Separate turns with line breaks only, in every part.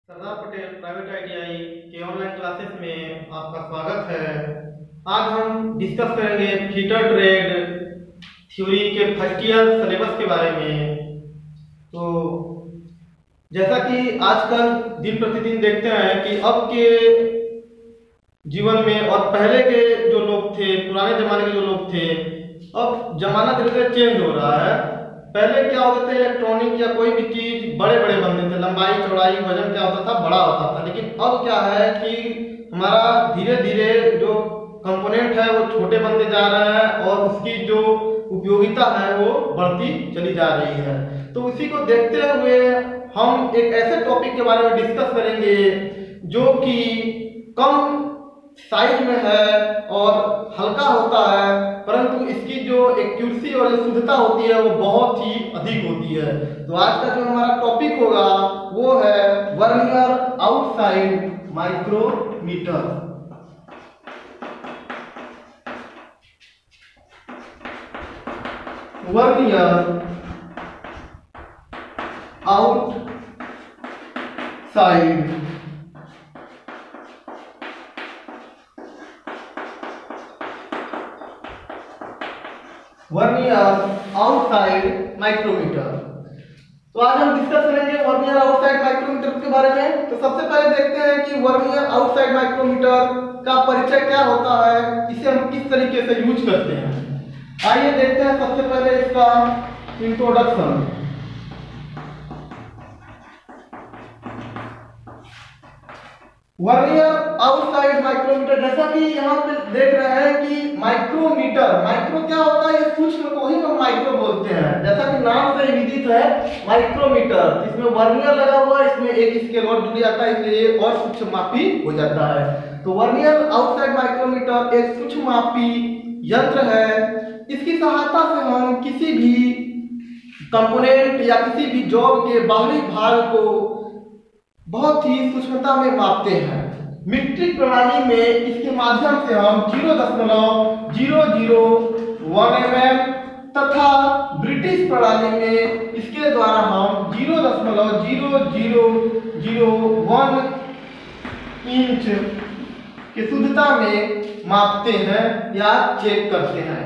Sardar Patel private ITI के online classes में आपका स्वागत है। आज हम डिस्कस करेंगे फीटर ट्रेड थ्योरी के फर्स्ट ईयर सिलेबस के बारे में। तो जैसा कि आजकल दिन प्रतिदिन देखते हैं कि अब के जीवन में और पहले के जो लोग थे, पुराने जमाने के जो लोग थे, अब जमाना धीरे धीरे चेंज हो रहा है। पहले क्या होता था, इलेक्ट्रॉनिक या कोई भी चीज बड़े बड़े बनते थे, लंबाई चौड़ाई वजन क्या होता था, बड़ा होता था। लेकिन अब क्या है कि हमारा धीरे धीरे जो कंपोनेंट है वो छोटे बनते जा रहे हैं और उसकी जो उपयोगिता है वो बढ़ती चली जा रही है। तो उसी को देखते हुए हम एक ऐसे टॉपिक के बारे में डिस्कस करेंगे जो कि कम साइज में है और हल्का होता है, परंतु इसकी जो एक्यूरेसी और जो शुद्धता होती है वो बहुत ही अधिक होती है। तो आज का जो हमारा टॉपिक होगा वो है vernier outside micrometer. Vernier outside vernier outside micrometer. तो आज हम डिस्कस करेंगे वर्नियर आउटसाइड माइक्रोमीटर के बारे में। तो सबसे पहले देखते हैं कि वर्नियर आउटसाइड माइक्रोमीटर का परिचय क्या होता है, इसे हम किस तरीके से यूज करते हैं। आइए देखते हैं सबसे पहले इसका इंट्रोडक्शन। वर्नियर आउटसाइड माइक्रोमीटर, जैसा कि यहाँ पे देख रहे हैं कि माइक्रोमीटर, माइक्रो क्या होता है, ये सूक्ष्म को ही हम माइक्रो बोलते हैं। जैसा कि नाम से विदित है माइक्रोमीटर, इसमें वर्नियर लगा हुआ है, इसमें एक स्केल और जुड़ जाता है, इसलिए और सूक्ष्म मापी हो जाता है। तो वर्नियर आउटसाइड माइक्रोमीटर एक सूक्ष्म मापी यंत्र है। इसकी सहायता से हम किसी भी कंपोनेंट या किसी भी जॉब के बाहरी भाग को बहुत ही सूक्ष्मता में मापते हैं। मीट्रिक प्रणाली में इसके माध्यम से हम 0.001 mm तथा ब्रिटिश प्रणाली में इसके द्वारा हम 0.0001 इंच की शुद्धता में मापते हैं या चेक करते हैं।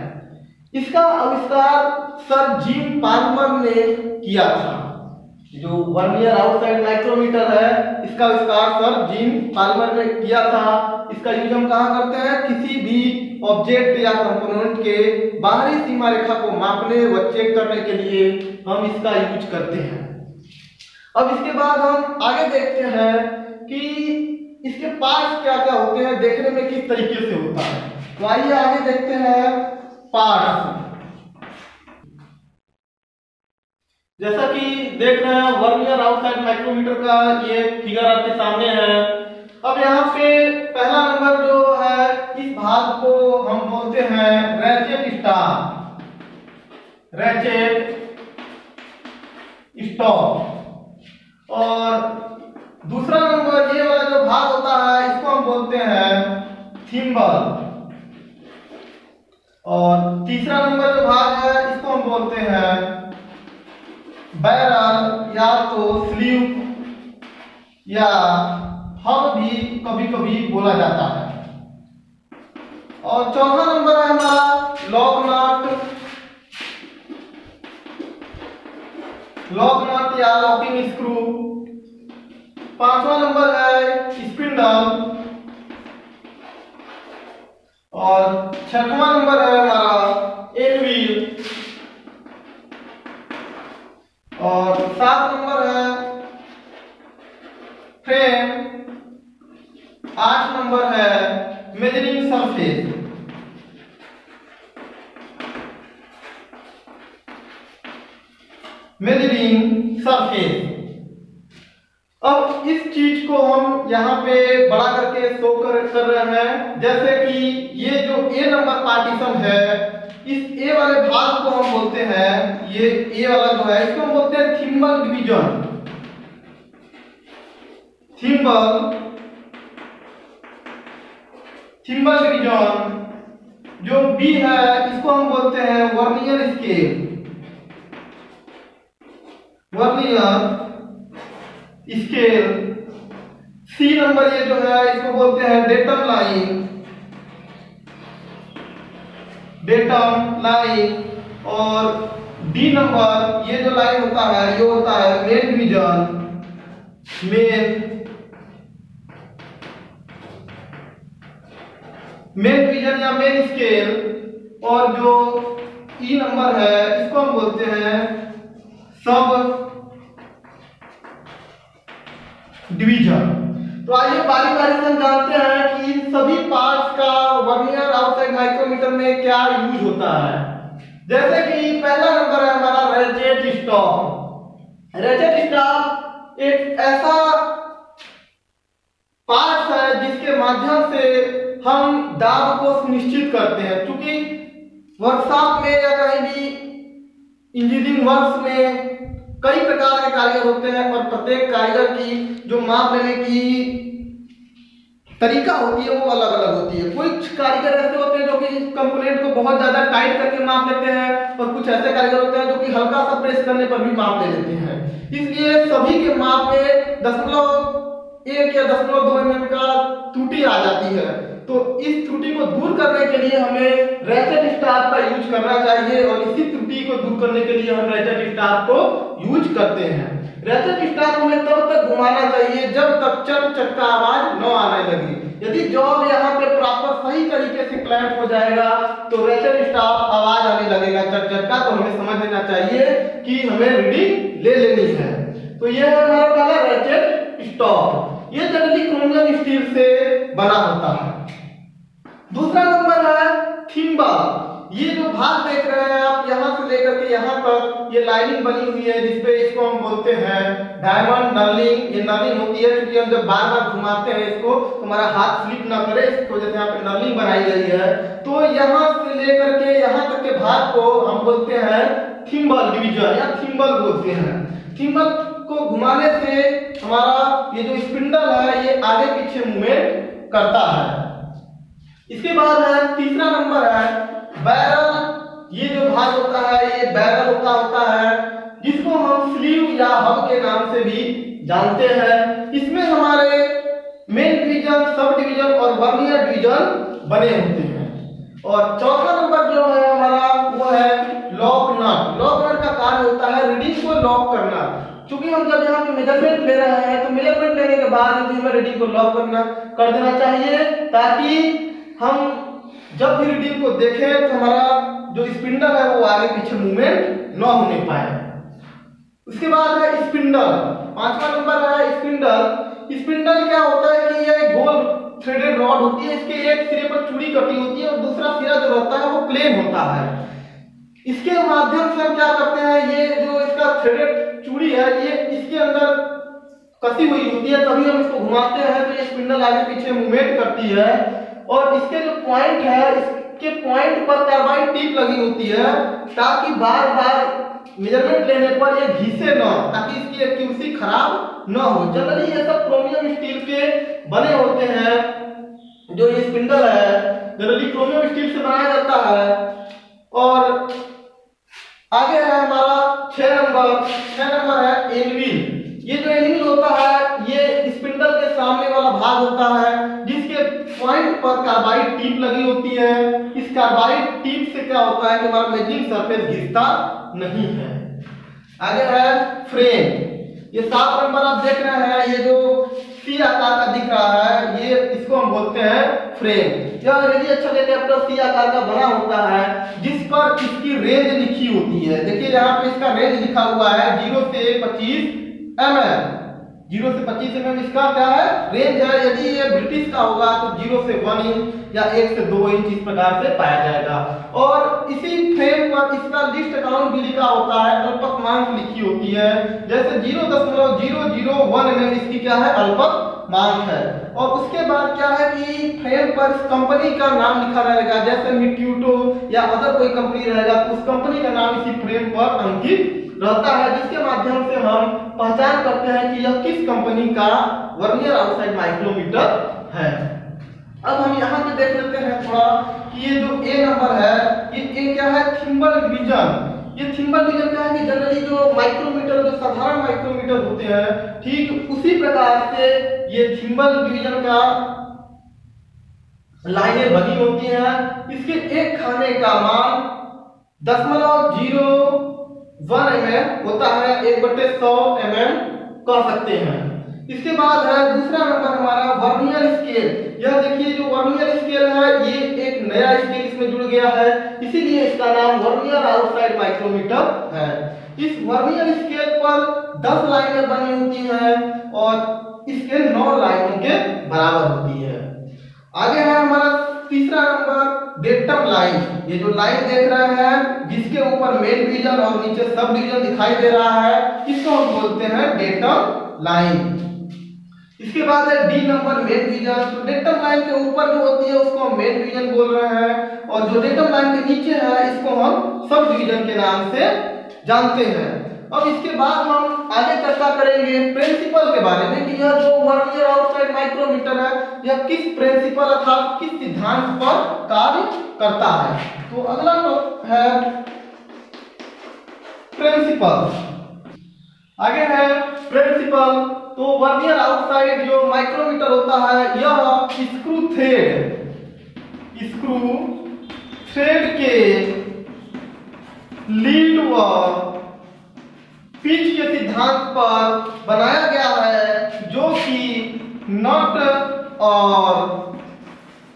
इसका आविष्कार सर जीन पाल्मर ने किया था। जो वर्नियर आउटसाइड माइक्रोमीटर है, इसका आविष्कार सर जीन पाल्मर ने किया था। इसका यूज हम कहाँ करते हैं, किसी भी ऑब्जेक्ट या कंपोनेंट के बाहरी सीमा रेखा को मापने व चेक करने के लिए हम इसका यूज करते हैं। अब इसके बाद हम आगे देखते हैं कि इसके पार्ट्स क्या क्या होते हैं, देखने में किस तरीके से होता है। तो आइए आगे देखते हैं पार्ट्स। जैसा कि देख रहे हैं वर्नियर आउटसाइड माइक्रोमीटर का ये फिगर आपके सामने है। अब यहाँ पे पहला नंबर जो है, इस भाग को हम बोलते हैं रैचेट स्टॉप, रैचेट स्टॉप। और दूसरा नंबर ये वाला जो भाग होता है इसको हम बोलते हैं थिम्बल। और तीसरा नंबर जो भाग है इसको हम बोलते हैं बैरल या तो स्लीव या हब भी कभी कभी बोला जाता है। और चौथा नंबर है हमारा लॉक नट या लॉकिंग स्क्रू। पांचवा नंबर है स्पिंडल। और छठवां नंबर है हमारा एनवील। और 7 नंबर है फ्रेम। 8 नंबर है मेजरिंग सरफेस। अब इस चीज को हम यहाँ पे बड़ा करके शो कर रहे हैं। जैसे कि ये जो ए नंबर पार्टीशन है, इस ए वाले भाग को हम बोलते हैं, ये ए वाला जो है इसको हम बोलते हैं थिम्बल डिवीजन। Thimble division. जो बी है इसको हम बोलते हैं vernier scale. Vernier scale C number ये जो है इसको बोलते हैं डेटम लाइन, डेटम लाइन। और डी नंबर ये जो लाइन होता है ये होता है मेन डिवीजन, मेन डिवीजन या मेन स्केल। और जो ई नंबर है इसको हम बोलते हैं सब डिवीजन। तो आइए बारी बारी से हम जानते हैं कि इन सभी पार्ट्स का वर्नियर आउटसाइड माइक्रोमीटर में क्या यूज होता है। जैसे कि पहला नंबर है हमारा रेचेट स्टॉप। रेचेट स्टॉप एक ऐसा पार्ट है जिसके माध्यम से हम दाब को सुनिश्चित करते हैं। क्योंकि वर्कशॉप में या कहीं भी इंजीनियरिंग वर्क्स में कई प्रकार के कारीगर होते हैं और प्रत्येक कारीगर की जो माप लेने की तरीका होती है वो अलग अलग होती है। कुछ कारीगर ऐसे होते हैं जो कि कंपोनेंट को बहुत ज्यादा टाइट करके माप लेते हैं और कुछ ऐसे कारीगर होते हैं जो कि हल्का सा प्रेस करने पर भी माप ले लेते हैं। इसलिए सभी के माप में 0.1 या 0.2 mm का त्रुटि आ जाती है। तो इस त्रुटि को दूर करने के लिए हमें रेचेट स्टाफ का यूज करना चाहिए और इसी त्रुटि को दूर करने के लिए हम रेचेट स्टाफ को यूज करते हैं। रेचेट स्टाफ हमें तब तक घुमाना चाहिए जब तक चक चक का आवाज न आने लगे। यदि जॉब यहाँ पे प्रॉपर सही तरीके से क्लैंप हो जाएगा तो रेचेट स्टाफ आवाज आने लगेगा चक चक का, तो हमें समझ लेना चाहिए कि हमें रीडिंग ले लेनी है। तो ये है हमारा पहला रेचेट स्टॉप। ये जनरली क्रोमियम स्टील से बना होता है। दूसरा नंबर है थिम्बल। ये जो भाग देख रहे हैं आप यहाँ से लेकर के यहाँ तक ये लाइनिंग बनी हुई है जिसपे इसको हम बोलते हैं डायमंड नर्लिंग। ये नर्लिंग होती है क्योंकि हम जब बार बार घुमाते हैं इसको तो हमारा हाथ स्लिप ना करे, इसकी वजह से यहाँ पे नर्लिंग बनाई गई है। तो यहाँ से लेकर के यहाँ तक के भाग को हम बोलते हैं थिम्बल डिवीजन या थिम्बल बोलते हैं। थिम्बल को घुमाने से हमारा ये जो स्पिंडल है ये आगे पीछे मूवमेंट करता है। इसके बाद है तीसरा नंबर है बैरल। ये जो भाग होता है ये बैरल होता है जिसको हम स्लीव या हब के नाम से भी जानते हैं। इसमें हमारे मेन डिवीजन, सब डिवीजन और वर्नियर डिवीजन बने होते हैं। और चौथा नंबर जो है हमारा वो है लॉक नट। लॉक नट का कार्य होता है रीडिंग को लॉक करना। क्योंकि हम जब यहाँ पे मेजरमेंट ले रहे हैं तो मेजरमेंट लेने के बाद यदि हमें रीडिंग को लॉक कर देना चाहिए ताकि हम जब भी रीडिंग को देखें तो हमारा जो स्पिंडल है वो आगे पीछे मूवमेंट न होने पाए। उसके बाद है स्पिंडल। पांचवा नंबर है स्पिंडल। स्पिंडल क्या होता है कि ये गोल थ्रेडेड रॉड होती है। इसके एक सिरे पर चूड़ी कटी होती है और दूसरा सिरा जो रहता है वो प्लेन होता है। इसके माध्यम से हम क्या करते हैं, ये जो इसका थ्रेडेड चूड़ी है ये इसके अंदर कसी हुई होती है, तभी हम इसको घुमाते हैं तो ये स्पिंडल आगे पीछे मूवमेंट करती है। और इसके जो पॉइंट है इसके पॉइंट पर कार्बाइड टिप लगी होती है ताकि बार बार मेजरमेंट लेने पर ये घिसे न, ताकि इसकी एक्यूरेसी खराब न हो। जनरली ये सब क्रोमियम स्टील के बने होते हैं। जो ये स्पिंडल है जनरली क्रोमियम स्टील से बनाया जाता है। और आगे है हमारा 6 नंबर है एनविल। ये जो एनविल होता है ये स्पिंडल के सामने वाला भाग होता है जिसके पॉइंट पर कार्बाइड टिप लगी होती है। इस कार्बाइड टिप से क्या होता है कि हमारा मेजरिंग सरफेस घिसता नहीं है। आगे है फ्रेम। ये 7 नंबर आप देख रहे हैं, ये जो सी आकार का दिख रहा है ये इसको हम बोलते हैं फ्रेम। यह रेडी अच्छा लेटेक्टर सी आकार का बना होता है जिस पर इसकी रेंज लिखी होती है। देखिए यहाँ पे इसका रेंज लिखा हुआ है 0 से 25 mm। 0 से 25 mm इसका क्या है रेंज है। यदि ये ब्रिटिश का होगा तो 0 से 1 इंच या 1 से 2 इंच इस प्रकार से पाया जाएगा। और इसी फ्रेम पर इसका लिस्ट अकाउंट भी लिखा होता है, अल्पतमांक लिखी होती है। जैसे 0.001 mm इसकी क्या है अल्पतमांक है। और उसके बाद क्या है कि फ्रेम पर इस कंपनी का नाम लिखा रहेगा। जैसे मिट्यूटो या अदर कोई कंपनी रहेगा तो उस कंपनी का नाम इसी फ्रेम पर अंकित रहता है जिसके माध्यम से हम पहचान करते हैं कि यह किस कंपनी का वर्नियर आउटसाइड माइक्रोमीटर है। अब हम यहाँ पे देख लेते हैं थोड़ा कि ये जो ए नंबर है ये क्या है थिम्बल डिवीजन। ये थिम्बल डिवीजन क्या है कि जनरली जो माइक्रोमीटर जो साधारण माइक्रोमीटर होते हैं ठीक उसी प्रकार से ये थिम्बल डिवीजन का लाइनें बनी होती हैं। इसके एक खाने का मान 0.01 mm होता है, 1/100 mm कह सकते हैं। इसके बाद है दूसरा नंबर हमारा वर्नियर स्केल। यह देखिए जो वर्नियर स्केल है ये एक नया स्केल इसमें जुड़ गया है, इसीलिए इसका नाम वर्नियर आउटसाइड माइक्रोमीटर है। इस वर्नियर स्केल पर 10 लाइनें बनी होती हैं और इसके 9 लाइनों के बराबर होती है। आगे है हमारा तीसरा नंबर डेटम लाइन। ये जो लाइन देख रहे हैं जिसके ऊपर मेन डिवीजन और नीचे सब डिवीजन दिखाई दे रहा है, इसको हम बोलते हैं डेटम लाइन। इसके बाद है डी नंबर मेन डिवीजन। तो डेटम लाइन के ऊपर जो होती है उसको हम मेन डिवीजन बोल रहे हैं, और जो डेटम लाइन के नीचे है इसको हम सब डिवीजन के नाम से जानते हैं। अब इसके बाद हम आगे चर्चा करेंगे प्रिंसिपल के बारे में कि यह जो वर्नियर आउटसाइड माइक्रोमीटर है यह किस प्रिंसिपल अर्थात किस सिद्धांत पर कार्य करता है। तो अगला है प्रिंसिपल। आगे है प्रिंसिपल। तो वर्नियर आउटसाइड जो माइक्रोमीटर होता है यह स्क्रू थ्रेड के लीड व पिच के सिद्धांत पर बनाया गया है, जो कि नट और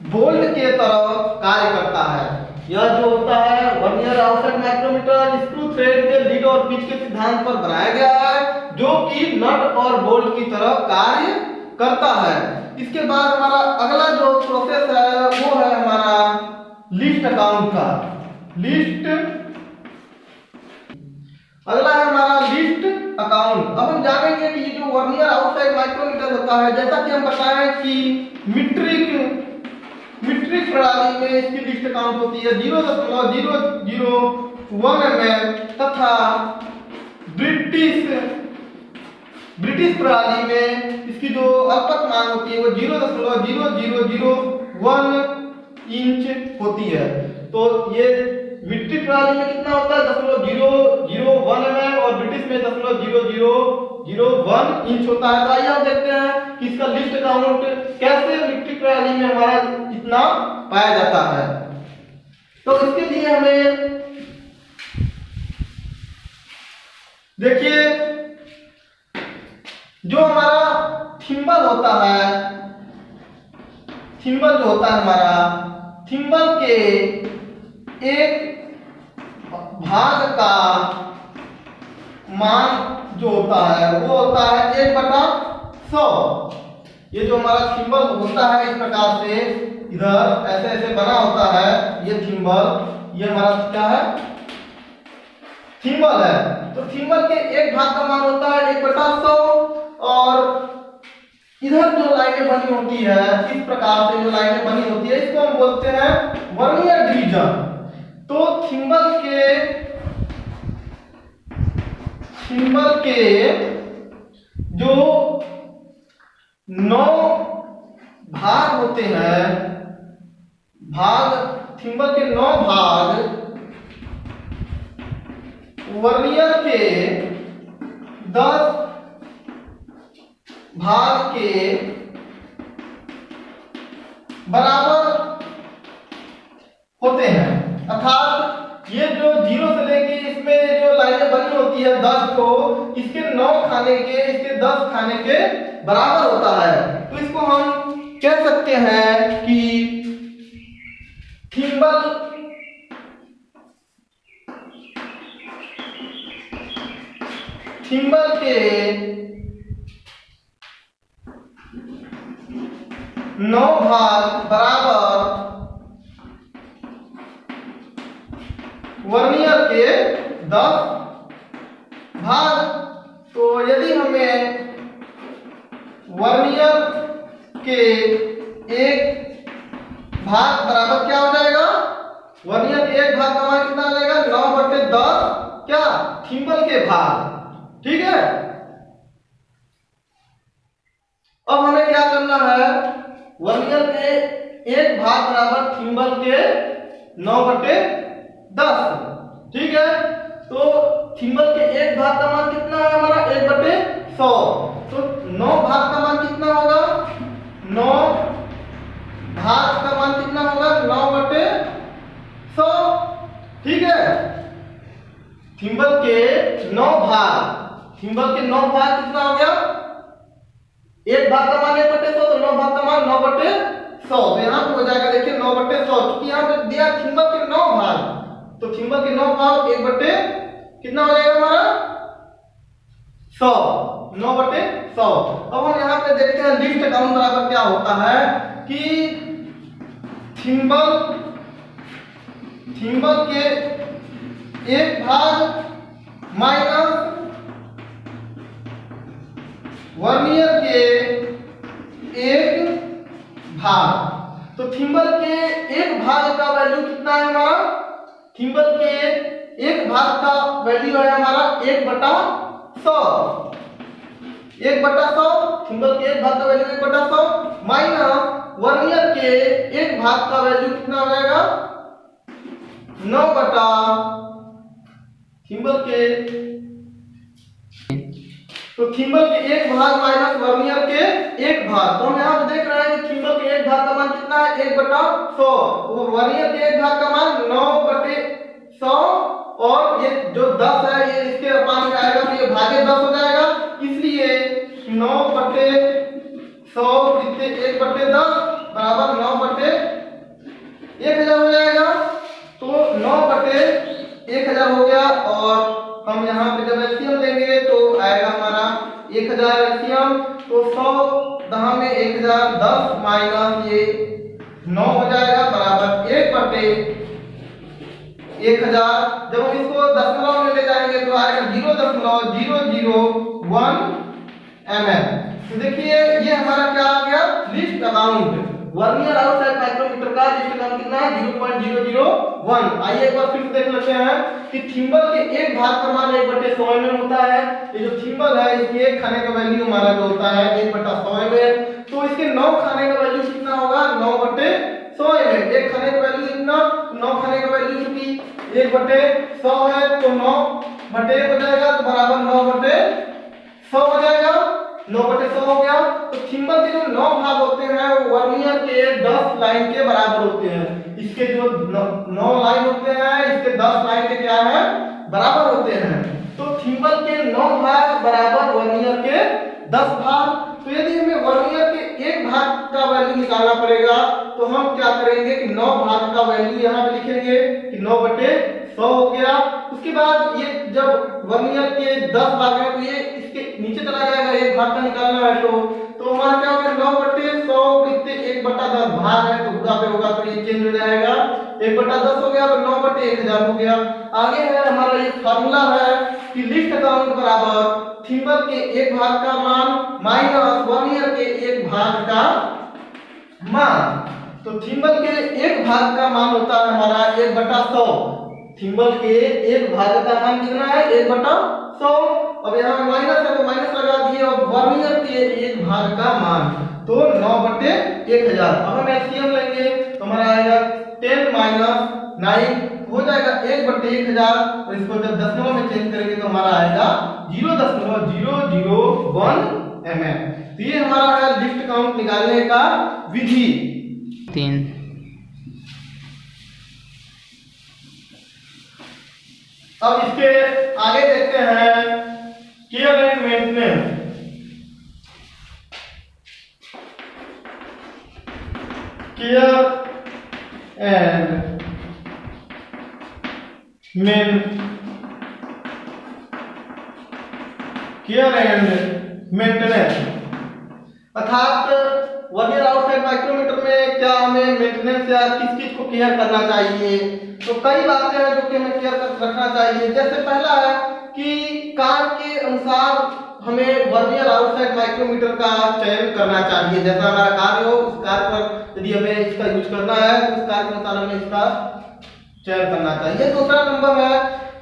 बोल्ट के तरह कार्य करता है। यह जो होता है vernier outside micrometer screw thread के लीड और पिच के सिद्धांत पर बनाया गया है, जो कि नट और बोल्ट की तरह कार्य करता है। इसके बाद हमारा अगला जो प्रोसेस है वो है हमारा लिस्ट अकाउंट का। अगला है हमारा लिस्ट अकाउंट। अब हम जानेंगे कि ये जो वर्नियर आउटसाइड माइक्रोमीटर होता है, जैसा कि हम बताएं कि मीट्रिक प्रणाली में इसकी लिस्ट अकाउंट होती है 0.001 mm तथा ब्रिटिश प्रणाली में इसकी जो अल्पतमांक होती है वो 0.0001 इंच होती है। तो ये मीट्रिक प्रणाली में कितना होता है 0.001 mm और ब्रिटिश में 0.0001 इंच होता है। तो आइए हम देखते हैं कि इसका लिस्ट अकाउंट कैसे मीट्रिक प्रणाली में हमारा इतना पाया जाता है। तो इसके लिए हमें देखिए जो हमारा थिम्बल होता है, थिम्बल जो होता है हमारा, थिम्बल के एक भाग का मान जो होता है वो होता है 1/100। ये जो हमारा थिम्बल होता है इस प्रकार से इधर ऐसे ऐसे बना होता है, ये थिम्बल, ये हमारा क्या है थिम्बल है। तो थिम्बल के एक भाग का मान होता है 1/100 और इधर जो लाइनें बनी होती है इस प्रकार से जो लाइनें बनी होती है इसको हम बोलते हैं वर्नियर डिवीजन। तो थिम्बल के जो 9 भाग होते हैं, थिम्बल के 9 भाग वर्नियर के 10 भाग के बराबर होते हैं। अर्थात ये जो 0 से लेके इसमें जो लाइनें बनी होती है 10 को, इसके 9 खाने के इसके 10 खाने के बराबर होता है। तो इसको हम कह सकते हैं कि थिम्बल के 9 भाग बराबर वर्नियर के 10 भाग। तो यदि हमें वर्नियर के एक भाग बराबर क्या हो जाएगा, वर्नियर के एक भाग का मान कितना आ जाएगा 9/10 क्या थिम्बल के भाग। ठीक है, अब हमें क्या करना है, वर्नियर के एक भाग बराबर थिम्बल के 9/10। ठीक है, तो थिम्बल के एक भाग का मान कितना है हमारा 1/100। तो 9 भाग का मान कितना होगा थिम्बल के 9 भाग कितना हो गया, 1 भाग का मान 1/100, तो 9 भाग का मान 9/100। तो यहाँ पे हो जाएगा देखिए 9/100, क्योंकि यहाँ पे दिया थिम्बल के 9 भाग, तो थिम्बल के 9 भाग 1 कितना हो जाएगा हमारा 100, 9/100। अब हम यहाँ पे देखते हैं लिस्ट काउंट बराबर क्या होता है कि थिम्बल के 1 भाग माइनस वर्नियर के 1 भाग। तो थिम्बल के 1 भाग का वैल्यू कितना है हमारा, थिम्बल के 1 भाग का वैल्यू है हमारा 1/100, 1/100। थिम्बल के 1 भाग का वैल्यू 1/100 माइनस वर्नियर के 1 भाग का वैल्यू कितना हो जाएगा 9 थिम्बल के, तो थिम्बल के 1 भाग माइनस वर्नियर के 1 भाग। तो हम यहाँ पे देख रहे हैं कि थिम्बल के 1 भाग का मान कितना है 1/100, वो वर्नियर के 1 भाग का मान 9/100, और ये जो 10 है ये इसके अपान में आएगा, तो ये भागे 10 हो जाएगा, इसलिए 9/100 कितने 1/10 बराबर 9/1000 हो जाएगा। तो 9/1000 हो गया, और हम यहाँ पे जब एलसीएम लेंगे तो आएगा हमारा 1000 एलसीएम, तो 100 दहा में 1000 10 माइनस ये 9 हो जाएगा बराबर 1/1000। जब हम इसको दशमलव में ले जाएंगे तो आएगा 0.001 mm। तो देखिए ये हमारा क्या आ गया least amount, vernier outside micrometer का लिस्ट अमाउंट कितना है 0.001। आइए एक बार फिर से देख लेते हैं कि थिम्बल के 1 भाग का मान 1/100 mm होता है। ये जो थिम्बल है इसके 1 खाने का वैल्यू हमारा जो होता है 1/100 mm, तो इसके 9 खाने का वैल्यू कितना होगा 9/100 mm। 1 खाने का वैल्यू कितना 9 खाने का वैल्यू क्योंकि 1/100 है, तो 9/1 हो जाएगा, तो बराबर 9/100 हो जाएगा, 9/100 हो गया। तो थिम्बल के जो 9 भाग होते हैं वो वर्नियर के 10 लाइन के बराबर होते हैं। इसके जो 9 लाइन होते हैं इसके 10 लाइन के क्या है बराबर होते हैं। तो थिम्बल के 9 भाग बराबर वर्नियर के 10 भाग। तो यदि हमें वर्नियर के 1 भाग का वैल्यू निकालना पड़ेगा तो हम क्या करेंगे कि 9 भाग का वैल्यू यहाँ पे लिखेंगे कि 9/100 हो गया। उसके बाद ये जब वर्नियर के 10 भाग है तो ये इसके नीचे चला जाएगा, 1 भाग का निकालना है तो हमारा क्या होगा 9/100 कितने 1/10 भाग है, तो गुणा पे होगा तो ये चेंज हो जाएगा, 1/10 हो गया, तो 9/1000 हो गया। आगे है हमारा ये फार्मूला है कि लिस्ट अकाउंट बराबर थिम्बल के 1 भाग का मान माइनस वर्नियर के 1 भाग का मान। तो थिम्बल के 1 भाग का मान होता है हमारा 1/100। थिम्बल के 1 भाग का मान कितना है 1/100। अब यहाँ माइनस है तो माइनस लगा दिए, और वर्नियर के 1 भाग का मान तो 9/1000। अब हम एलसीएम लेंगे तो हमारा आएगा 10 - 9 हो जाएगा 1/1000, और इसको जब दशमलव में चेंज करेंगे तो हमारा आएगा 0.001 mm। तो ये हमारा है लिस्ट काउंट निकालने का विधि
3।
अब इसके आगे देखते हैं care and maintenance. Care and maintenance, अर्थात वर्नियर आउटसाइड माइक्रोमीटर में क्या हमें मेंटेनेंस या किस चीज को केयर करना चाहिए। तो कई बातें हैं जो कि हमें केयर रखना चाहिए। जैसे पहला है कि कार्य के अनुसार हमें वर्नियर आउटसाइड माइक्रोमीटर का चयन करना चाहिए। जैसा हमारा कार्य हो उस कार्य पर यदि हमें इसका यूज करना है तो उस कार्य के अनुसार हमें इसका चयन करना चाहिए। दूसरा नंबर है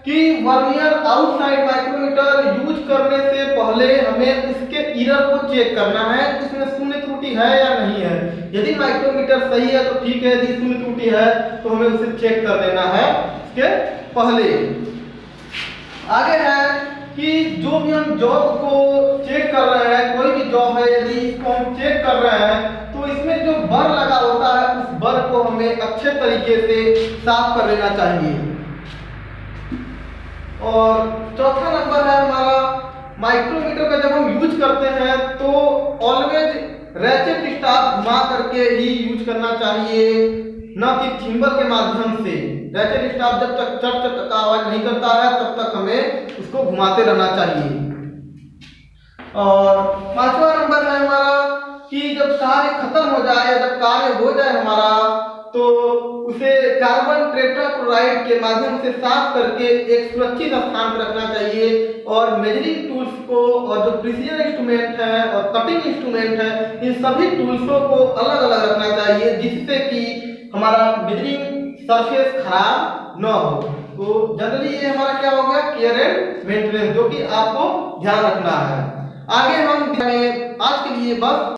कि वर्नियर आउटसाइड माइक्रोमीटर यूज करने से पहले हमें इसके एरर को चेक करना है, इसमें शून्य त्रुटि है या नहीं है। यदि माइक्रोमीटर सही है तो ठीक है, यदि शून्य त्रुटि है तो हमें उसे चेक कर देना है इसके पहले। आगे है कि जो भी हम जॉब को चेक कर रहे हैं, कोई भी जॉब है यदि इसको हम चेक कर रहे हैं तो इसमें जो बर लगा होता है उस बर को हमें अच्छे तरीके से साफ कर लेना चाहिए। और चौथा नंबर है हमारा माइक्रोमीटर का जब हम यूज करते हैं तो ऑलवेज रैचेट स्टाफ घुमा करके ही यूज करना चाहिए, न कि थिम्बल के माध्यम से। रैचेट स्टाफ जब तक चट चट का आवाज नहीं करता है तब तक हमें उसको घुमाते रहना चाहिए। और पांचवा नंबर है हमारा कि जब कार्य खत्म हो जाए, जब कार्य हो जाए हमारा, तो उसे कार्बन टेट्राक्लोराइड के माध्यम से साफ करके एक सुरक्षित स्थान पर रखना चाहिए। और मेजरिंग टूल्स को और जो प्रिसीजन इंस्ट्रूमेंट है और कटिंग इंस्ट्रूमेंट है, इन सभी टूल्सों को अलग अलग रखना चाहिए, जिससे कि हमारा मेजरिंग सरफेस खराब न हो। तो जनरली ये हमारा क्या होगा, केयर एंड मेंटेनेंस, जो कि आपको ध्यान रखना है। आगे हम आज के लिए बस